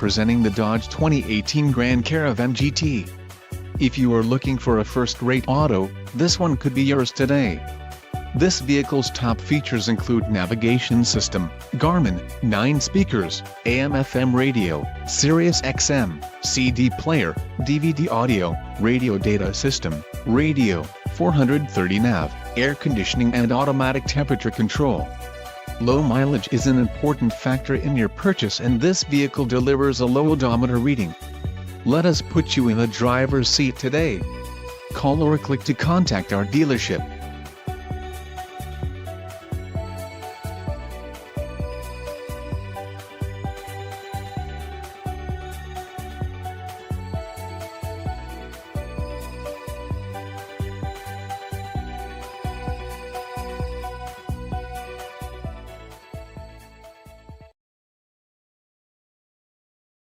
presenting the Dodge 2018 Grand Caravan GT. If you are looking for a first-rate auto, this one could be yours today. This vehicle's top features include navigation system, Garmin, 9 speakers, AM/FM radio, Sirius XM, CD player, DVD audio, radio data system, radio, 430 nav, air conditioning and automatic temperature control. Low mileage is an important factor in your purchase, and this vehicle delivers a low odometer reading. Let us put you in the driver's seat today. Call or click to contact our dealership.